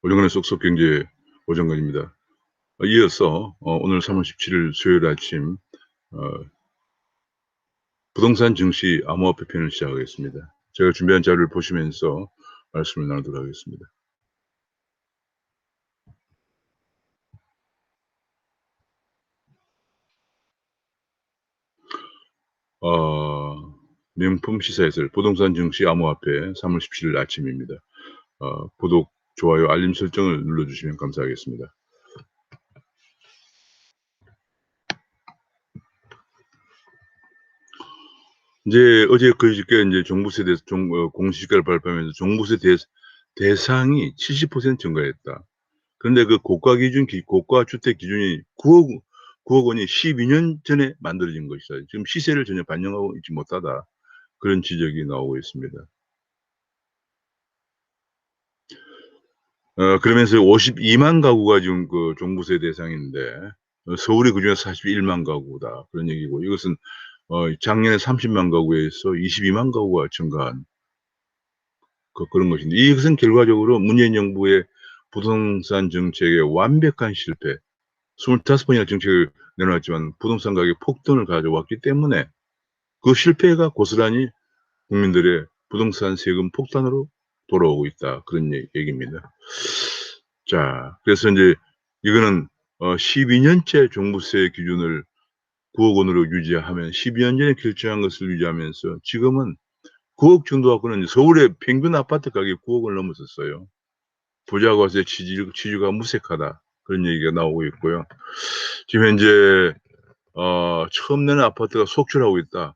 오정근의 쏙쏙경제 오정근입니다. 이어서 오늘 3월 17일 수요일 아침 어, 부동산 증시 암호화폐 편을 시작하겠습니다. 제가 준비한 자료를 보시면서 말씀을 나누도록 하겠습니다. 명품 시사해설 부동산 증시 암호화폐 3월 17일 아침입니다. 구독, 좋아요, 알림 설정을 눌러주시면 감사하겠습니다. 이제 어제 그저께 이제 종부세 공시지가를 발표하면서 종부세 대상이 70% 증가했다. 그런데 그 고가 주택 기준이 9억 원이 12년 전에 만들어진 것이다. 지금 시세를 전혀 반영하고 있지 못하다. 그런 지적이 나오고 있습니다. 그러면서 52만 가구가 지금 그 종부세 대상인데 서울이 그중에 41만 가구다. 그런 얘기고 이것은 작년에 30만 가구에서 22만 가구가 증가한 그런 것인데 이것은 결과적으로 문재인 정부의 부동산 정책의 완벽한 실패, 25번이나 정책을 내놓았지만 부동산 가격 폭등을 가져왔기 때문에 그 실패가 고스란히 국민들의 부동산 세금 폭탄으로 돌아오고 있다. 그런 얘기입니다. 자, 그래서 이제 이거는 12년째 종부세 기준을 9억 원으로 유지하면 12년 전에 결정한 것을 유지하면서 지금은 9억 정도 갖고는 서울의 평균 아파트 가격이 9억을 넘었었어요. 부자 과세 취지가 무색하다. 그런 얘기가 나오고 있고요. 지금 현재 처음 내는 아파트가 속출하고 있다.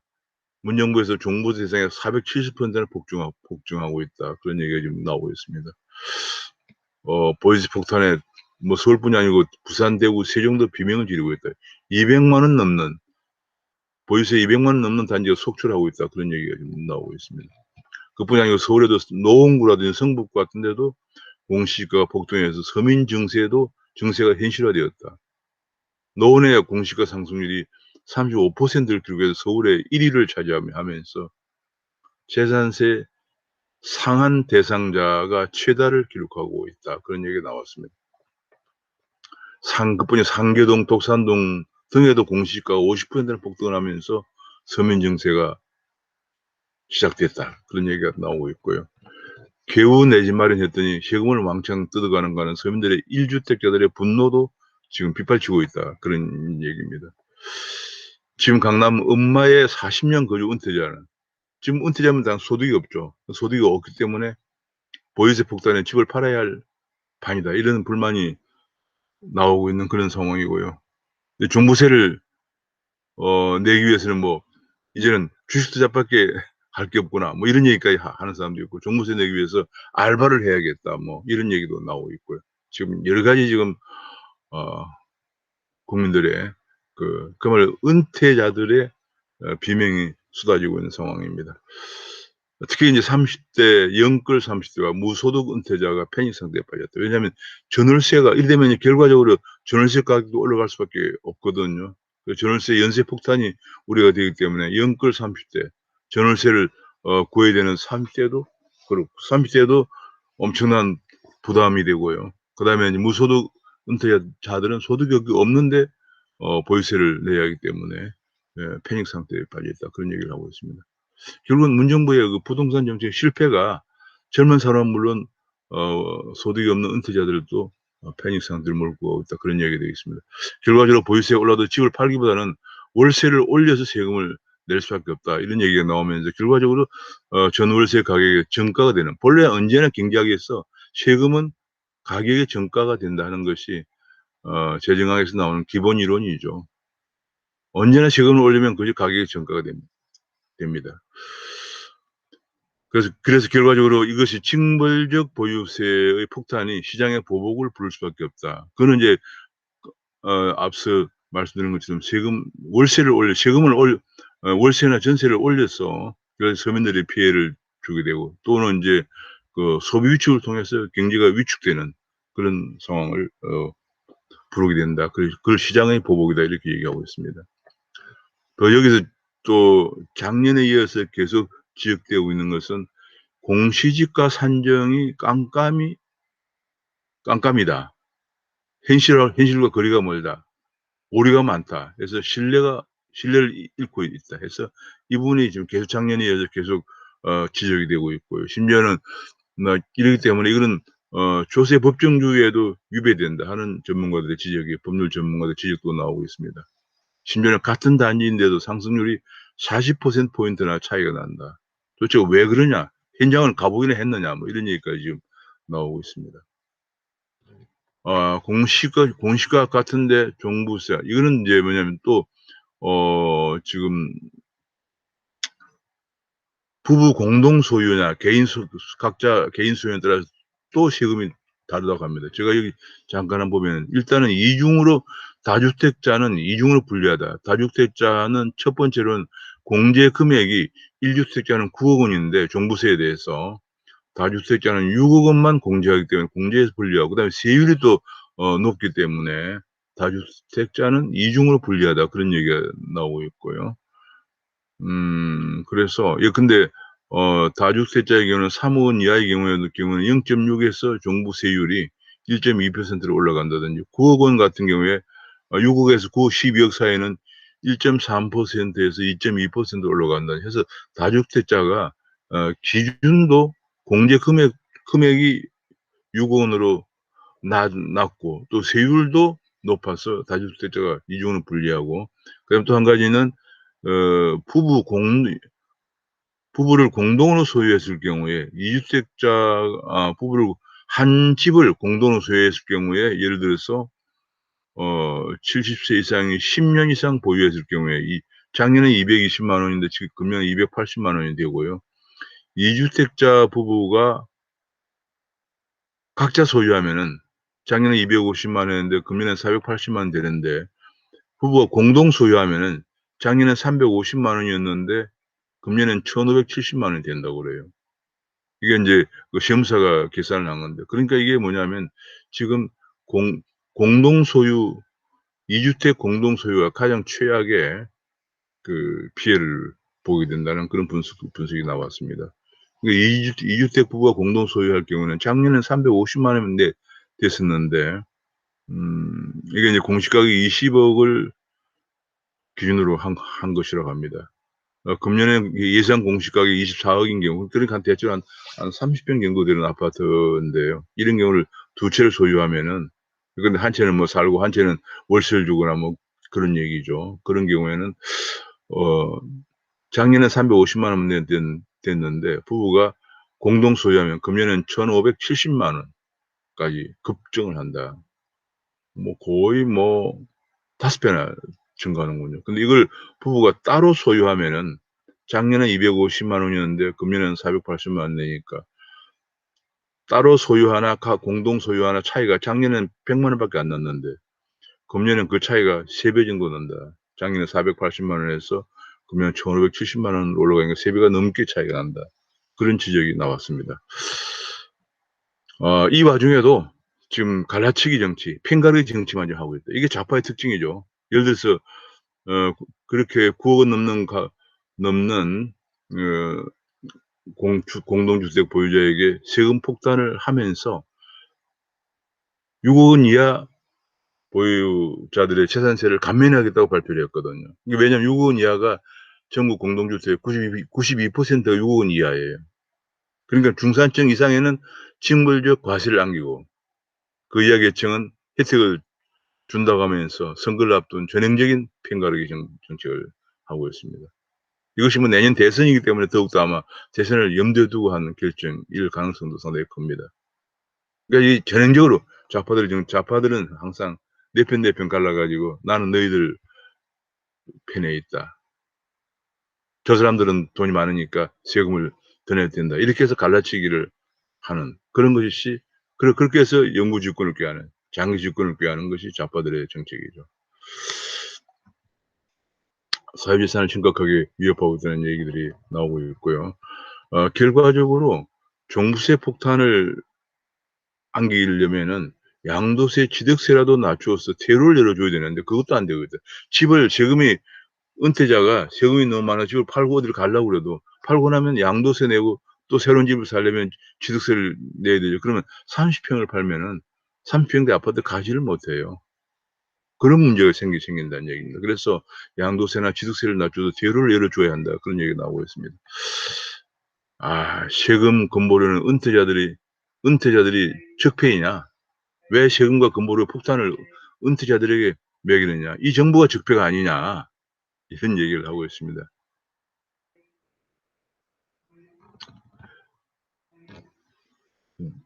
문정부에서 종부 대상의 470%를 복중하고 있다. 그런 얘기가 지금 나오고 있습니다. 보이스 폭탄에 뭐 서울뿐이 아니고 부산, 대구, 세종도 비명을 지르고 있다. 200만 원 넘는 보이스에 200만 원 넘는 단지가 속출하고 있다. 그런 얘기가 지금 나오고 있습니다. 그뿐이 아니고 서울에도 노원구라든지 성북 같은 데도 공시지가가 폭등해서 서민 증세가 현실화되었다. 노원의 공시지가 상승률이 35%를 기록해서 서울의 1위를 차지하면서 재산세 상한 대상자가 최다를 기록하고 있다. 그런 얘기가 나왔습니다. 그뿐이 상계동, 독산동 등에도 공시지가가 50%를 폭등을 하면서 서민 증세가 시작됐다. 그런 얘기가 나오고 있고요. 겨우 내 집 마련했더니 세금을 왕창 뜯어가는 거는 서민들의 1주택자들의 분노도 지금 빗발치고 있다. 그런 얘기입니다. 지금 강남 음마의 40년 거주 은퇴자는 지금 은퇴자면 다 소득이 없죠. 소득이 없기 때문에 보유세 폭탄에 집을 팔아야 할 판이다. 이런 불만이 나오고 있는 그런 상황이고요. 종부세를 내기 위해서는 뭐 이제는 주식 투자밖에 할 게 없구나. 뭐 이런 얘기까지 하는 사람도 있고 종부세 내기 위해서 알바를 해야겠다. 뭐 이런 얘기도 나오고 있고요. 지금 여러 가지 지금 어, 국민들의 그말 은퇴자들의 비명이 쏟아지고 있는 상황입니다. 특히 이제 30대 영끌 30대가 무소득 은퇴자가 패닉 상태에 빠졌다. 왜냐하면 전월세가 이러면 결과적으로 전월세 가격도 올라갈 수밖에 없거든요. 그 전월세 연쇄 폭탄이 우려가 되기 때문에 영끌 30대 전월세를 구해야 되는 30대도 그렇고 30대도 엄청난 부담이 되고요. 그다음에 무소득 은퇴자들은 소득이 없는데 보유세를 내야 하기 때문에 패닉 상태에 빠져있다. 그런 얘기를 하고 있습니다. 결국은 문정부의 그 부동산 정책 실패가 젊은 사람은 물론 소득이 없는 은퇴자들도 패닉 상태를 몰고 있다. 그런 얘기가 되겠습니다. 결과적으로 보유세가 올라도 집을 팔기보다는 월세를 올려서 세금을 낼 수밖에 없다. 이런 얘기가 나오면서 결과적으로 전월세 가격이 정가가 되는 본래 언제나 경제학에서 세금은 가격의 정가가 된다는 것이 재정학에서 나오는 기본 이론이죠. 언제나 세금을 올리면 그게 가격의 정가가 됩니다. 그래서 결과적으로 이것이 징벌적 보유세의 폭탄이 시장의 보복을 부를 수밖에 없다. 그거는 이제 앞서 말씀드린 것처럼 월세나 전세를 올려서 그래서 서민들이 피해를 주게 되고 또는 이제 그 소비 위축을 통해서 경제가 위축되는 그런 상황을 부르게 된다. 그걸 시장의 보복이다 이렇게 얘기하고 있습니다. 또 여기서 또 작년에 이어서 계속 지적되고 있는 것은 공시지가 산정이 깜깜이 깜깜이다. 현실과 거리가 멀다. 오류가 많다. 그래서 신뢰를 잃고 있다 해서 이 부분이 지금 계속 작년에 이어서 계속 지적이 되고 있고요. 심지어는 이러기 때문에 이거는 조세 법정주의에도 위배된다 하는 전문가들의 지적이, 법률 전문가들의 지적도 나오고 있습니다. 심지어는 같은 단지인데도 상승률이 40%포인트나 차이가 난다. 도대체 왜 그러냐? 현장을 가보기는 했느냐? 뭐 이런 얘기까지 지금 나오고 있습니다. 공시가 같은데 종부세. 이거는 이제 뭐냐면 또, 지금 부부 공동 소유나 각자 개인 소유에 따라서 또 세금이 다르다고 합니다. 제가 여기 잠깐 한번 보면 일단은 다주택자는 이중으로 분류하다. 다주택자는 첫 번째로는 공제 금액이 1주택자는 9억 원인데 종부세에 대해서 다주택자는 6억 원만 공제하기 때문에 공제에서 분류하고 그다음에 세율이 또 높기 때문에 다주택자는 이중으로 분류하다 그런 얘기가 나오고 있고요. 그래서 근데 다주택자의 경우는 3억 원 이하의 경우는 0.6에서 종부세율이 1.2%로 올라간다든지 9억 원 같은 경우에 6억에서 9억 12억 사이는 1.3%에서 2.2% 올라간다 해서 다주택자가 기준도 공제 금액이 6억 원으로 낮고 또 세율도 높아서 다주택자가 이중으로 불리하고 그다음 또 한 가지는 부부를 공동으로 소유했을 경우에 부부를 한 집을 공동으로 소유했을 경우에 예를 들어서 70세 이상이 10년 이상 보유했을 경우에 작년에 220만 원인데 지금 금년에 280만 원이 되고요. 2주택자 부부가 각자 소유하면은 작년에 250만 원인데 금년에 480만 원 되는데 부부가 공동 소유하면은 작년에 350만 원이었는데 금년엔 1,570만 원이 된다고 그래요. 이게 인제 그 시험사가 계산을 한 건데 그러니까 이게 뭐냐면 지금 공동 소유 2주택 공동 소유가 가장 최악의 그 피해를 보게 된다는 그런 분석이 나왔습니다. 그러니까 2주택 부부가 공동 소유할 경우는 작년엔 350만 원 됐었는데 이게 이제 공시가격이 20억을 기준으로 한 것이라고 합니다. 금년에 예상 공시가격이 24억인 경우 그러니까 대충 한 30평 정도 되는 아파트인데요. 이런 경우를 두 채를 소유하면은 근데 한 채는 뭐 살고 한 채는 월세를 주거나 뭐 그런 얘기죠. 그런 경우에는 작년에 350만 원 됐는데 부부가 공동 소유하면 금년엔 1,570만 원까지 급증을 한다. 뭐 거의 5배나 증가하는군요. 근데 이걸 부부가 따로 소유하면은 작년에 250만 원이었는데 금년에는 480만 원 내니까 따로 소유하나 공동 소유하나 차이가 작년에는 100만 원밖에 안 났는데 금년에는 그 차이가 3배 정도 난다. 작년에 480만 원에서 금년 1,570만 원으로 올라가니까 3배가 넘게 차이가 난다. 그런 지적이 나왔습니다. 이 와중에도 지금 갈라치기 정치, 펜가르기 정치만 좀 하고 있다. 이게 좌파의 특징이죠. 예를 들어서 그렇게 9억 원 넘는 공동주택 보유자에게 세금 폭탄을 하면서 6억 원 이하 보유자들의 재산세를 감면하겠다고 발표를 했거든요. 이게 왜냐면 6억 원 이하가 전국 공동주택 92%가 6억 원 이하예요. 그러니까 중산층 이상에는 징벌적 과세를 안기고 그 이하 계층은 혜택을 준다고 하면서 선거를 앞둔 전형적인 펜가르기 정책을 하고 있습니다. 이것이 뭐 내년 대선이기 때문에 더욱더 아마 대선을 염두에 두고 하는 결정일 가능성도 상당히 큽니다. 그러니까 이 전형적으로 좌파들은 항상 내 편 갈라가지고 나는 너희들 편에 있다. 저 사람들은 돈이 많으니까 세금을 더 내야 된다. 이렇게 해서 갈라치기를 하는 그런 것이 그렇게 해서 영구 집권을 꾀하는 장기 집권을 꾀하는 것이 좌파들의 정책이죠. 사회재산을 심각하게 위협하고 있다는 얘기들이 나오고 있고요. 결과적으로 종부세 폭탄을 안기려면은 양도세, 취득세라도 낮추어서 퇴로를 열어줘야 되는데 그것도 안 되거든. 은퇴자가 세금이 너무 많아 집을 팔고 어디를 가려고 그래도 팔고 나면 양도세 내고 또 새로운 집을 살려면 취득세를 내야 되죠. 그러면 30평을 팔면은 30평대 아파트 가지를 못해요. 그런 문제가 생긴다는 얘기입니다. 그래서 양도세나 취득세를 낮춰서 대로를 열어줘야 한다. 그런 얘기가 나오고 있습니다. 세금 건보료는 은퇴자들이 적폐이냐? 왜 세금과 건보료 폭탄을 은퇴자들에게 매기느냐? 이 정부가 적폐가 아니냐? 이런 얘기를 하고 있습니다.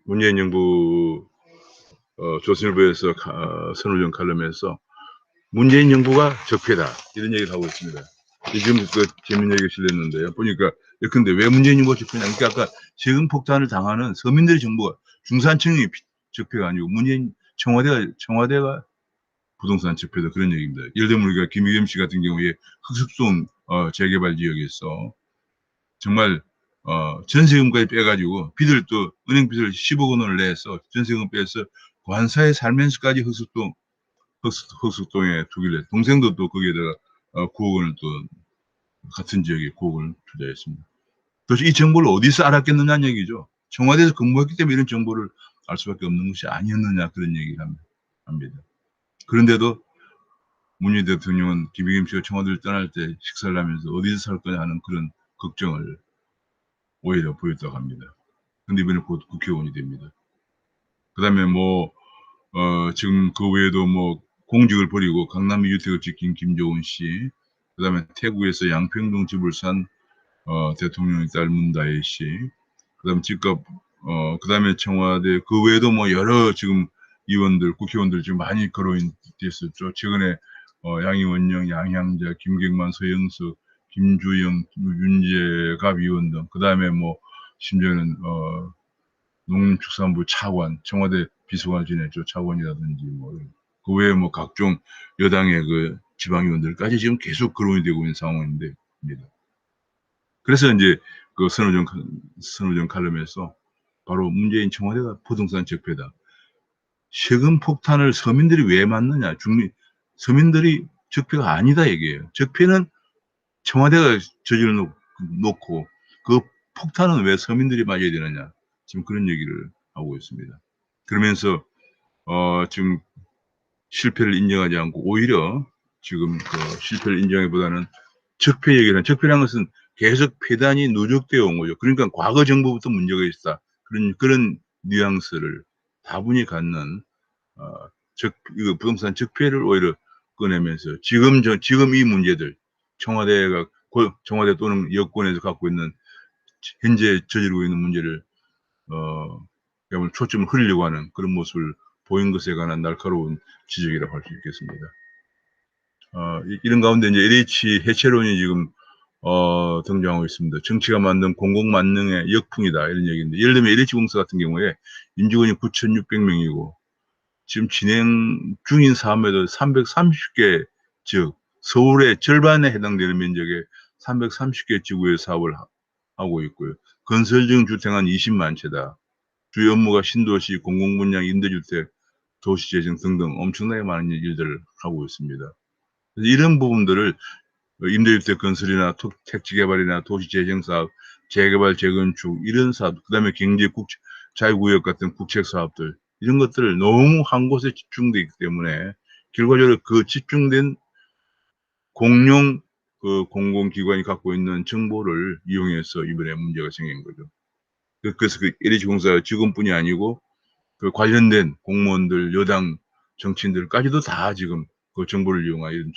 문재인 정부 조선일보에서 선호정 칼럼에서 문재인 정부가 적폐다 이런 얘기를 하고 있습니다. 지금 재밌는 얘기 실렸는데요. 보니까 근데 왜 문재인 정부가 적폐냐? 그러니까 아까 세금 폭탄을 당하는 서민들의 정부가 중산층이 적폐가 아니고 청와대가 부동산 적폐다 그런 얘기입니다. 예를 들면 우리가 김의겸 씨 같은 경우에 흑석동 재개발 지역에서 정말 전세금까지 빼가지고 빚을 은행 빚을 10억 원을 내서 전세금 빼서 관사에 살면서까지 흑석동에 투기를 동생도 또 거기에다가 9억 원을 또 같은 지역에 9억 원을 투자했습니다. 도대체 이 정보를 어디서 알았겠느냐는 얘기죠. 청와대에서 근무했기 때문에 이런 정보를 알 수밖에 없는 것이 아니었느냐 그런 얘기를 합니다. 그런데도 문재인 대통령은 김의겸 씨가 청와대를 떠날 때 식사를 하면서 어디서 살 거냐 하는 그런 걱정을 오히려 보였다고 합니다. 근데 이번에 곧 국회의원이 됩니다. 그 다음에 지금 그 외에도 공직을 버리고 강남 이주택을 지킨 김조은 씨, 그 다음에 태국에서 양평동 집을 산 대통령의 딸 문다혜 씨, 그 다음에 그 다음에 청와대, 그 외에도 여러 지금 국회의원들 지금 많이 거론이 됐었죠. 최근에 양이원영, 양향자, 김경만, 서영석, 김주영, 윤재갑 의원 등, 그 다음에 심지어는 농림축산부 차관, 청와대 비서관 지냈죠. 차관이라든지 그 외에 각종 여당의 그 지방의원들까지 지금 계속 거론이 되고 있는 상황입니다. 그래서 이제 그 선호정 칼럼에서 바로 문재인 청와대가 부동산 적폐다. 세금 폭탄을 서민들이 왜 맞느냐? 서민들이 적폐가 아니다 얘기예요. 적폐는 청와대가 저질러 놓고 그 폭탄은 왜 서민들이 맞아야 되느냐? 지금 그런 얘기를 하고 있습니다. 그러면서 지금 실패를 인정하지 않고 오히려 지금 실패를 인정하기보다는 적폐라는 것은 계속 폐단이 누적되어 온 거죠. 그러니까 과거 정부부터 문제가 있다. 그런 뉘앙스를 다분히 갖는 이거 부동산 적폐를 오히려 꺼내면서 지금 이 문제들 청와대 또는 여권에서 갖고 있는 현재 저지르고 있는 문제를 초점을 흐리려고 하는 그런 모습을 보인 것에 관한 날카로운 지적이라고 할 수 있겠습니다. 이런 가운데 이제 LH 해체론이 지금 등장하고 있습니다. 정치가 만든 공공만능의 역풍이다 이런 얘기인데 예를 들면 LH공사 같은 경우에 임직원이 9,600명이고 지금 진행 중인 사업에도 330개 즉 서울의 절반에 해당되는 면적의 330개 지구의 사업을 하고 있고요. 건설 중 주택은 20만 채다. 주요 업무가 신도시, 공공분양, 임대주택, 도시재정 등등 엄청나게 많은 일들을 하고 있습니다. 이런 부분들을 임대주택 건설이나 택지개발이나 도시재정사업, 재개발, 재건축 이런 사업, 그 다음에 자유구역 같은 국책사업들 이런 것들을 너무 한 곳에 집중되어 있기 때문에 결과적으로 그 집중된 공용 공공기관이 갖고 있는 정보를 이용해서 이번에 문제가 생긴 거죠. 그래서 LH공사 직원뿐이 아니고 그 관련된 공무원들, 여당 정치인들까지도 다 지금 그 정보를 이용한 이런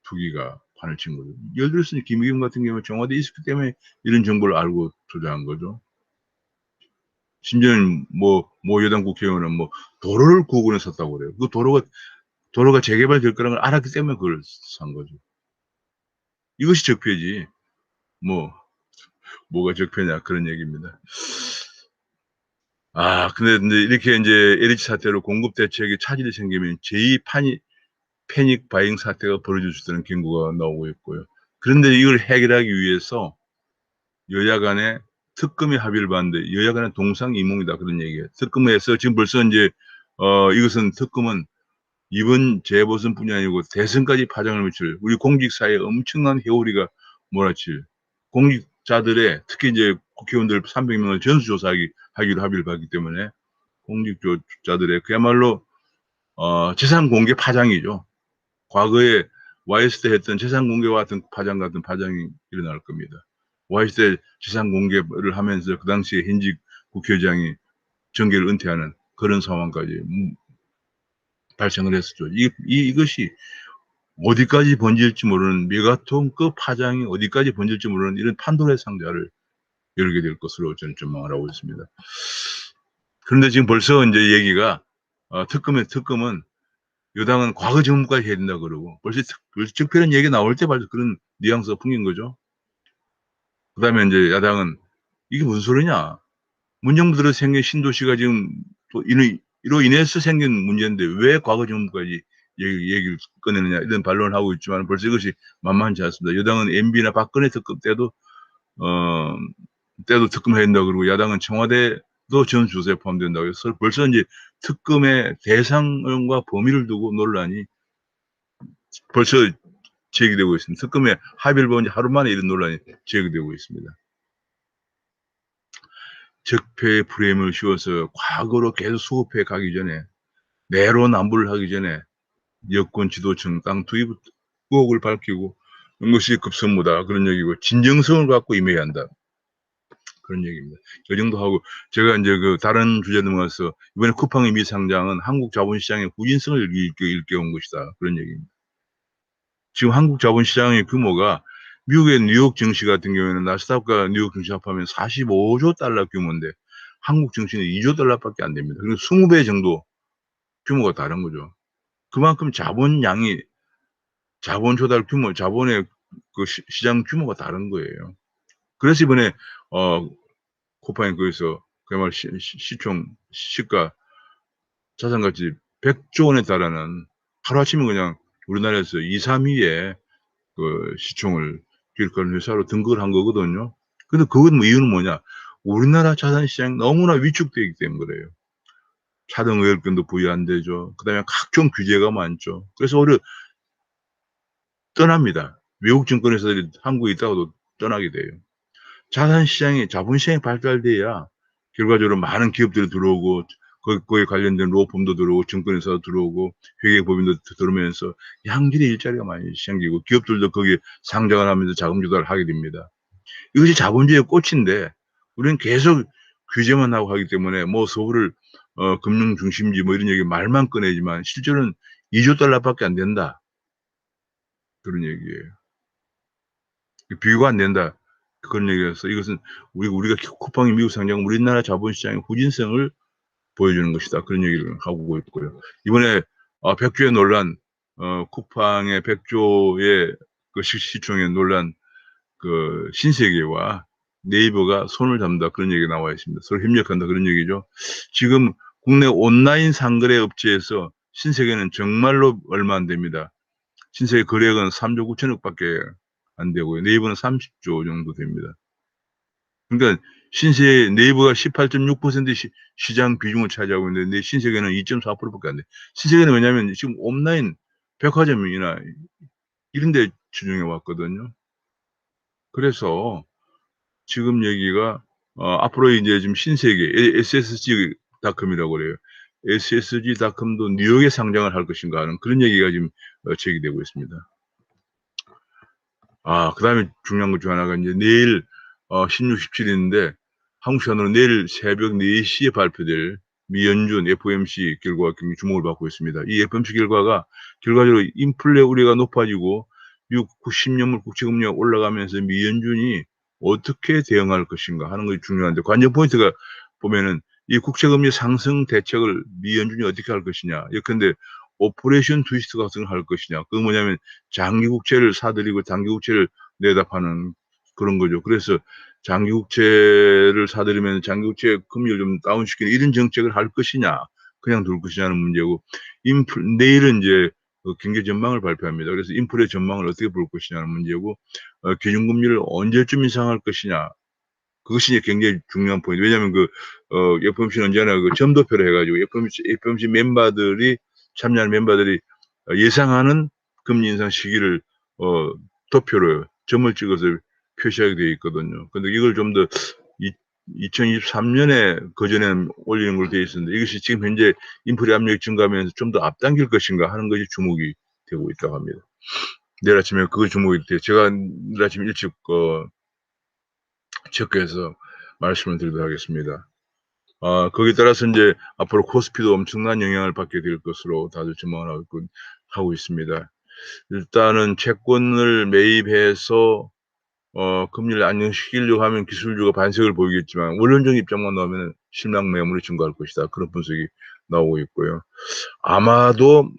투기가 판을 친 거죠. 예를 들어서 김의겸 같은 경우 청와대에 있었기 때문에 이런 정보를 알고 투자한 거죠. 심지어는 여당 국회의원은 도로를 9억 원에 샀다고 그래요. 그 도로가 재개발될 거라는 걸 알았기 때문에 그걸 산 거죠. 이것이 적폐지. 뭐가 적폐냐 그런 얘기입니다. 근데 이렇게 이제 LH 사태로 공급 대책에 차질이 생기면 제2 패닉 바잉 사태가 벌어질 수 있다는 경고가 나오고 있고요. 그런데 이걸 해결하기 위해서 여야 간에 특검이 합의를 봤는데 여야 간에 동상이몽이다 그런 얘기예요. 특검에서 지금 벌써 이제 특검은 이번 재보선뿐이 아니고 대선까지 파장을 미칠 우리 공직사회에 엄청난 회오리가 몰아칠 공직자들의 특히 이제 국회의원들 300명을 전수조사하기로 합의를 봤기 때문에 공직자들의 그야말로 재산 공개 파장이죠. 과거에 YS 때 했던 재산 공개와 같은 파장이 일어날 겁니다. YS 때 재산 공개를 하면서 그 당시에 현직 국회의장이 정계를 은퇴하는 그런 상황까지 발생을 했었죠. 이것이 어디까지 번질지 모르는 메가톤급 파장이 어디까지 번질지 모르는 이런 판도라의 상자를 열게 될 것으로 저는 전망을 하고 있습니다. 그런데 지금 벌써 이제 얘기가 특검은 여당은 과거 정부까지 해야 된다 그러고 벌써 특별한 얘기 나올 때 벌써 그런 뉘앙스가 풍긴 거죠. 그다음에 이제 야당은 이게 무슨 소리냐? 문정부 들어 생긴 신도시가 지금 또 이로 인해서 생긴 문제인데 왜 과거 정부까지 얘기를 꺼내느냐 이런 반론을 하고 있지만 벌써 이것이 만만치 않습니다. 여당은 MB나 박근혜 특검 때도 특검해야 된다 그러고 야당은 청와대도 전 조사에 포함된다고 해서 벌써 이제 특검의 대상과 범위를 두고 논란이 벌써 제기되고 있습니다. 특검의 합의를 본 지 하루 만에 이런 논란이 제기되고 있습니다. 적폐의 프레임을 씌워서 과거로 계속 수급해 가기 전에 내로남불을 하기 전에 여권 지도층 땅 투입 의혹을 밝히고 이것이 급선무다 그런 얘기고 진정성을 갖고 임해야 한다 그런 얘기입니다. 저 정도 하고 제가 이제 그 다른 주제 넘어가서 이번에 쿠팡의 미상장은 한국 자본시장의 후진성을 일깨운 것이다 그런 얘기입니다. 지금 한국 자본시장의 규모가 미국의 뉴욕 증시 같은 경우에는 나스닥과 뉴욕 증시 합하면 45조 달러 규모인데 한국 증시는 2조 달러밖에 안 됩니다. 그리고 20배 정도 규모가 다른 거죠. 그만큼 자본 조달 규모, 자본의 그 시장 규모가 다른 거예요. 그래서 이번에 쿠팡이 거기서 그야말로 시가 자산가치 100조 원에 달하는 하루아침에 그냥 우리나라에서 2, 3위에 그 시총을 기록하는 회사로 등극을 한 거거든요. 근데 그건 이유는 뭐냐? 우리나라 자산시장이 너무나 위축되어 있기 때문에 그래요. 차등 의결권도 부여 안 되죠. 그 다음에 각종 규제가 많죠. 그래서 오히려 떠납니다. 외국 증권회사들이 한국에 있다가도 떠나게 돼요. 자본시장이 발달돼야 결과적으로 많은 기업들이 들어오고 거기에 관련된 로펌도 들어오고 증권회사도 들어오고 회계법인도 들어오면서 양질의 일자리가 많이 생기고 기업들도 거기에 상장을 하면서 자금 조달을 하게 됩니다. 이것이 자본주의의 꽃인데 우리는 계속 규제만 하고 하기 때문에 뭐 서울을 금융 중심지 뭐 이런 얘기 말만 꺼내지만 실제로는 2조 달러밖에 안 된다. 그런 얘기예요. 비교가 안 된다. 그런 얘기라서 이것은 우리가 쿠팡이 미국 상장 우리나라 자본시장의 후진성을 보여주는 것이다. 그런 얘기를 하고 있고요. 이번에 100조의 논란, 쿠팡의 100조의 그 시총의 논란, 그 신세계와 네이버가 손을 잡는다. 그런 얘기가 나와 있습니다. 서로 협력한다. 그런 얘기죠. 지금 국내 온라인 상거래 업체에서 신세계는 정말로 얼마 안 됩니다. 신세계 거래액은 3조 9천억밖에 안 되고요. 네이버는 30조 정도 됩니다. 그러니까 네이버가 18.6% 시장 비중을 차지하고 있는데 신세계는 2.4%밖에 안 돼. 신세계는 왜냐하면 지금 온라인 백화점이나 이런 데 집중해 왔거든요. 그래서 지금 얘기가 앞으로 이제 지금 신세계 SSG닷컴이라고 그래요. SSG닷컴도 뉴욕에 상장을 할 것인가 하는 그런 얘기가 지금 제기되고 있습니다. 그다음에 중요한 것 중 하나가 이제 내일 16, 17일인데 한국 시간으로 내일 새벽 4시에 발표될 미연준 FOMC 결과가 굉장히 주목을 받고 있습니다. 이 FOMC 결과가 결과적으로 인플레 우려가 높아지고 미국 90년물 국채금리가 올라가면서 미연준이 어떻게 대응할 것인가 하는 것이 중요한데 관전 포인트가 보면은 이 국채금리 상승 대책을 미연준이 어떻게 할 것이냐. 예컨대 오퍼레이션 트위스트 같은 걸 할 것이냐. 그건 뭐냐면 장기 국채를 사들이고 장기 국채를 내다 파는 그런 거죠. 그래서 장기 국채를 사들이면 장기 국채 금리를 좀 다운시키는 이런 정책을 할 것이냐, 그냥 둘 것이냐는 문제고, 내일은 이제 경제 전망을 발표합니다. 그래서 인플레 전망을 어떻게 볼 것이냐는 문제고, 기준금리를 언제쯤 인상할 것이냐, 그것이 이제 굉장히 중요한 포인트. 왜냐하면 FOMC는 언제나 그 점도표를 해가지고 FOMC 참여하는 멤버들이 예상하는 금리 인상 시기를 도표로 점을 찍어서 표시하게 되어 있거든요. 근데 이걸 좀 더 2023년에 그전에 올리는 걸로 되어 있었는데 이것이 지금 현재 인플레 압력이 증가하면서 좀 더 앞당길 것인가 하는 것이 주목이 되고 있다고 합니다. 내일 아침에 그거 주목이 돼요. 제가 내일 아침 일찍 체크해서 말씀을 드리도록 하겠습니다. 거기에 따라서 이제 앞으로 코스피도 엄청난 영향을 받게 될 것으로 다들 전망을 하고 있습니다. 일단은 채권을 매입해서 금리를 안정시키려고 하면 기술주가 반색을 보이겠지만 원론적 입장만 나오면 실망 매물이 증가할 것이다. 그런 분석이 나오고 있고요. 아마도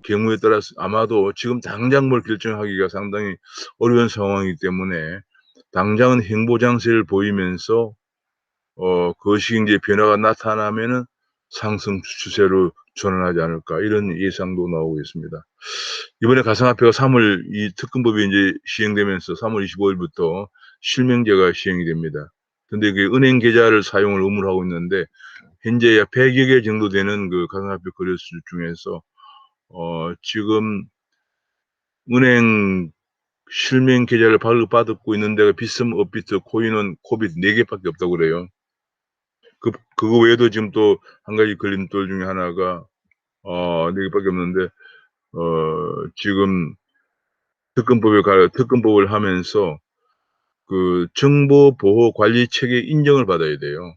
경우에 따라서 아마도 지금 당장 뭘 결정하기가 상당히 어려운 상황이기 때문에 당장은 행보장세를 보이면서 그것이 이제 변화가 나타나면은 상승 추세로 전환하지 않을까 이런 예상도 나오고 있습니다. 이번에 가상화폐가 3월 이 특근법이 이제 시행되면서 3월 25일부터 실명제가 시행이 됩니다. 근데 그 은행 계좌를 사용을 의무로 하고 있는데 현재 약 100여 개 정도 되는 그 가상화폐 거래소 중에서 지금 은행 실명 계좌를 발급받고 있는 데가 비스մ, 업비트, 코인원, 코빗 4개밖에 없다고 그래요. 그거 외에도 지금 또 한 가지 걸림돌 중에 하나가 4개밖에 없는데 지금 특근법을 하면서 그 정보 보호 관리 체계 인정을 받아야 돼요.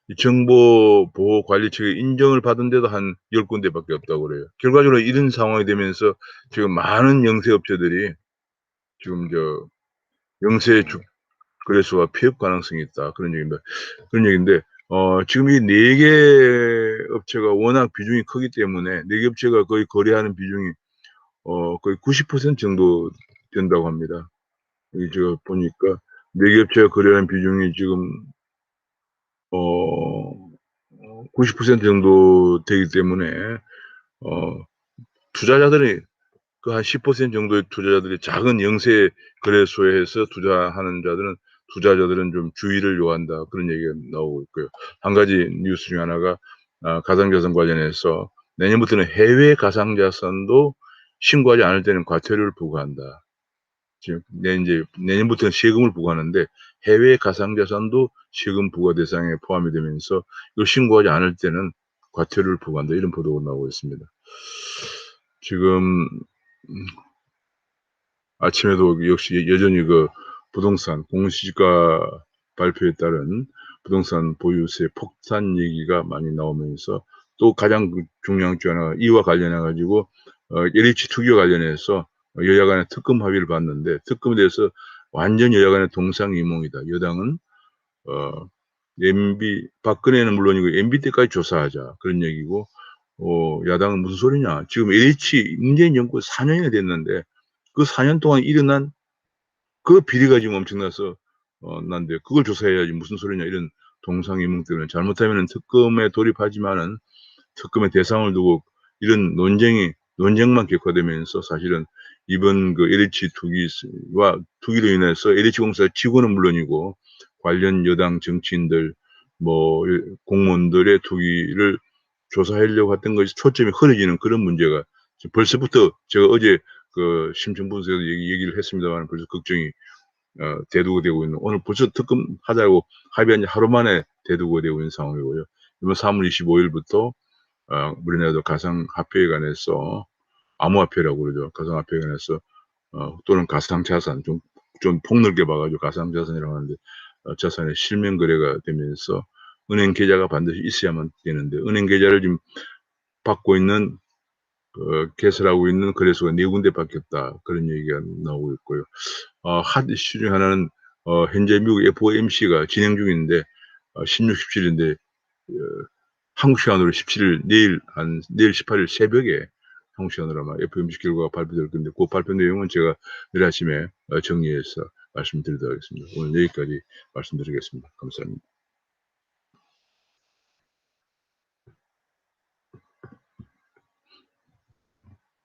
이 정보 보호 관리 체계 인정을 받은 데도 한 10군데밖에 없다고 그래요. 결과적으로 이런 상황이 되면서 지금 많은 영세업체들이 지금 영세 거래소가 폐업 가능성이 있다. 그런 얘기입니다. 그런 얘기인데 지금 이 4개 업체가 워낙 비중이 크기 때문에 4개 업체가 거의 거래하는 비중이 거의 90% 정도 된다고 합니다. 여기 제가 보니까 4개 업체가 거래하는 비중이 지금 90% 정도 되기 때문에 투자자들이 그 한 10% 정도의 투자자들이 작은 영세 거래소에 해서 투자자들은 좀 주의를 요한다. 그런 얘기가 나오고 있고요. 한 가지 뉴스 중에 하나가 가상자산 관련해서 내년부터는 해외 가상자산도 신고하지 않을 때는 과태료를 부과한다. 지금 내년부터는 세금을 부과하는데 해외 가상자산도 세금 부과 대상에 포함이 되면서 이걸 신고하지 않을 때는 과태료를 부과한다. 이런 보도가 나오고 있습니다. 지금 아침에도 역시 여전히 그 부동산 공시지가 발표에 따른 부동산 보유세 폭탄 얘기가 많이 나오면서 또 가장 중요한 중 하나가 이와 관련해 가지고 LH 투기와 관련해서 여야 간의 특검 합의를 봤는데 특검에 대해서 완전 여야 간의 동상이몽이다. 여당은 박근혜는 물론이고 MB 때까지 조사하자 그런 얘기고 야당은 무슨 소리냐. 지금 LH 문재인 정부 4년이나 됐는데 그 4년 동안 일어난 그 비리가 지금 엄청나서 난데 그걸 조사해야지 무슨 소리냐 이런 동상이몽 때문에 잘못하면 특검에 돌입하지만은 특검의 대상을 두고 이런 논쟁만 격화되면서 사실은 이번 그 LH 투기로 인해서 LH공사 직원은 물론이고 관련 여당 정치인들 공무원들의 투기를 조사하려고 했던 것이 초점이 흐려지는 그런 문제가 벌써부터 제가 어제 그 심층분석에서 얘기를 했습니다만 벌써 걱정이 대두가 되고 있는 오늘 벌써 특검 하자고 합의한 지 하루 만에 대두가 되고 있는 상황이고요. 이번 3월 25일부터 우리나라도 가상화폐에 관해서 암호화폐라고 그러죠. 가상화폐에 관해서 또는 가상자산 좀 폭넓게 봐가지고 가상자산이라고 하는데 자산의 실명 거래가 되면서 은행 계좌가 반드시 있어야만 되는데 은행 계좌를 지금 받고 있는 개설하고 있는 거래소가 4군데밖에 없다. 그런 얘기가 나오고 있고요. 핫 이슈 중 하나는 현재 미국 FOMC가 진행 중인데 16, 17인데 한국 시간으로 17일 내일 18일 새벽에 한국 시간으로 아마 FOMC 결과가 발표될 건데 그 발표 내용은 제가 내일 아침에 정리해서 말씀드리도록 하겠습니다. 오늘 여기까지 말씀드리겠습니다. 감사합니다.